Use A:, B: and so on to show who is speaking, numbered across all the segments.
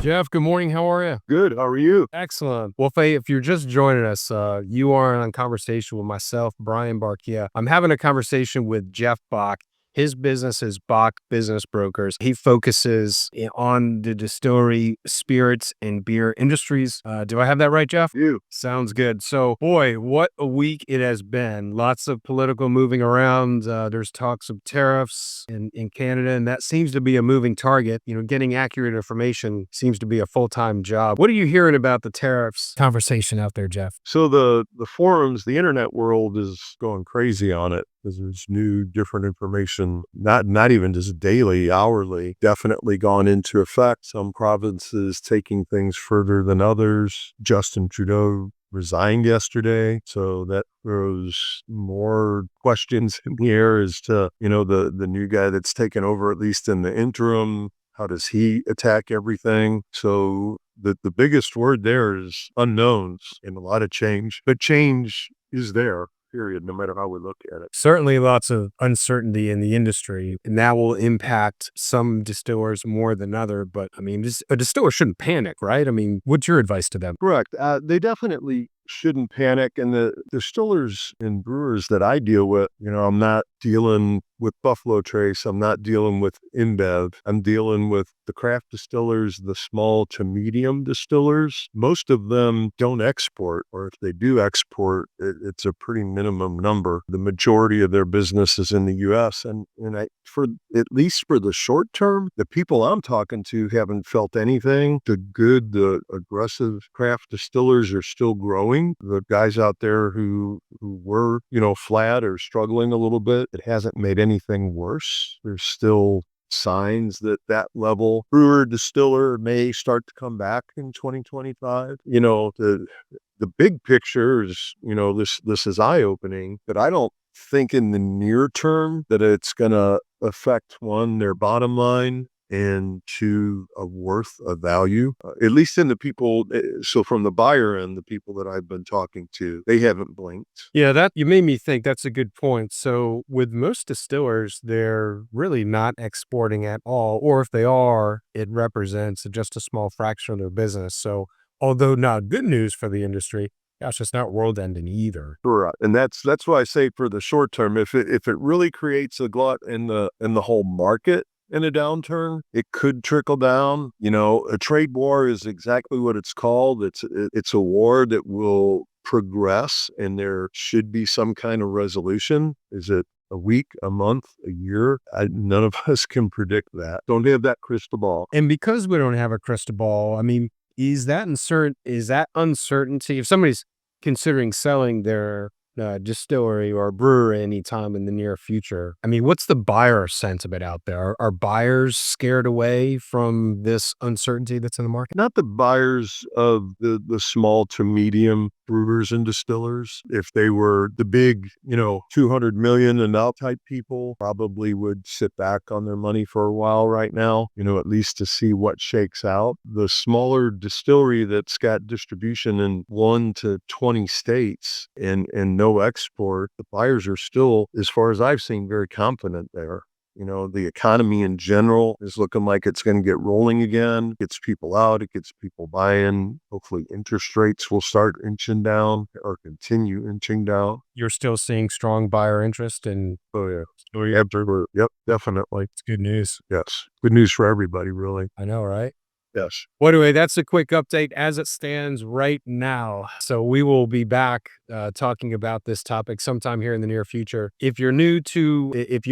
A: Jeff, good morning. How are you?
B: Good. How are you?
A: Excellent. Well, Faye, if you're just joining us, you are on conversation with myself, Brian Barkia. I'm having a conversation with Jeff Bach. His business is Bach Business Brokers. He focuses on the distillery, spirits, and beer industries. Do I have that right, Jeff?
B: You.
A: Sounds good. So, boy, what a week it has been. Lots of political moving around. There's talks of tariffs in Canada, and that seems to be a moving target. Getting accurate information seems to be a full-time job. What are you hearing about the tariffs conversation out there, Jeff?
B: So the forums, the internet world is going crazy on it because there's new, different information, not even just daily, hourly, definitely gone into effect. Some provinces taking things further than others. Justin Trudeau resigned yesterday, so that throws more questions in the air as to, the new guy that's taken over, at least in the interim. How does he attack everything? So the biggest word there is unknowns and a lot of change, but change is there, period, no matter how we look at it.
A: Certainly lots of uncertainty in the industry, and that will impact some distillers more than other. But a distiller shouldn't panic, right? What's your advice to them?
B: Correct. They definitely shouldn't panic. And the distillers and brewers that I deal with, I'm not dealing with Buffalo Trace. I'm not dealing with InBev. I'm dealing with the craft distillers, the small to medium distillers. Most of them don't export, or if they do export, it's a pretty minimum number. The majority of their business is in the U.S. And for at least for the short term, the people I'm talking to haven't felt anything. The aggressive craft distillers are still growing. The guys out there who were, flat or struggling a little bit, it hasn't made anything worse. There's still signs that level brewer distiller may start to come back in 2025. The big picture is, this is eye-opening, but I don't think in the near term that it's going to affect, one, their bottom line, and two, a worth of value, at least in the people. So from the buyer end, the people that I've been talking to, they haven't blinked.
A: Yeah, that you made me think. That's a good point. So with most distillers, they're really not exporting at all, or if they are, it represents just a small fraction of their business. So although not good news for the industry, gosh, it's not world ending either.
B: Correct. And that's why I say for the short term, if it really creates a glut in the whole market, in a downturn, it could trickle down. A trade war is exactly what it's called. It's a war that will progress, and there should be some kind of resolution. Is it a week, a month, a year? None of us can predict that. Don't have that crystal ball.
A: And because we don't have a crystal ball, is that uncertainty, if somebody's considering selling their distillery or brewery anytime in the near future, what's the buyer sentiment out there? Are buyers scared away from this uncertainty that's in the market?
B: Not the buyers of the small to medium brewers and distillers. If they were the big, 200 million and out type people, probably would sit back on their money for a while right now, at least to see what shakes out. The smaller distillery that's got distribution in 1 to 20 states and no export, the buyers are still, as far as I've seen, very confident there. The economy in general is looking like it's going to get rolling again. It gets people out. It gets people buying. Hopefully interest rates will start inching down or continue inching down.
A: You're still seeing strong buyer interest and
B: Oh, yeah. Yep, definitely.
A: it's good news.
B: Yes. Good news for everybody, really.
A: I know, right?
B: Yes.
A: Well, anyway, that's a quick update as it stands right now. So we will be back talking about this topic sometime here in the near future. If you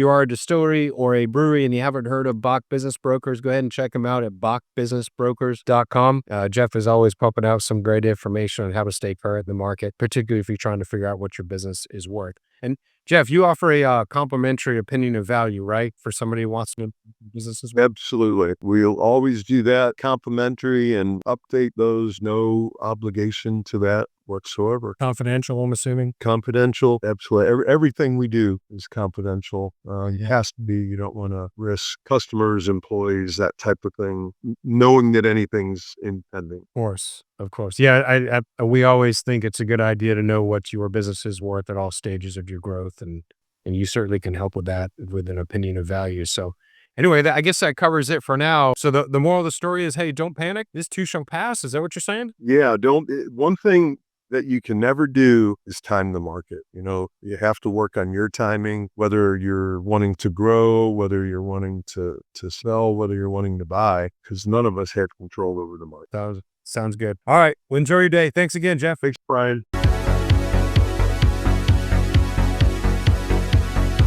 A: are a distillery or a brewery and you haven't heard of Bach Business Brokers, go ahead and check them out at bachbusinessbrokers.com. Jeff is always pumping out some great information on how to stay current in the market, particularly if you're trying to figure out what your business is worth. And Jeff, you offer a complimentary opinion of value, right? For somebody who wants to do business as well?
B: Absolutely. We'll always do that, complimentary, and update those. No obligation to that whatsoever.
A: Confidential, I'm assuming?
B: Confidential. Absolutely. Everything we do is confidential. It has to be. You don't want to risk customers, employees, that type of thing, knowing that anything's impending.
A: Of course. Yeah, we always think it's a good idea to know what your business is worth at all stages of your growth, and you certainly can help with that with an opinion of value. So Anyway, I guess that covers it for now. So the moral of the story is, hey, don't panic. This too shall pass. Is that what you're saying?
B: Yeah, one thing that you can never do is time the market. You have to work on your timing, whether you're wanting to grow, whether you're wanting to sell, whether you're wanting to buy, because none of us have control over the market.
A: Sounds good. All right. Well, enjoy your day. Thanks again, Jeff.
B: Thanks, Brian.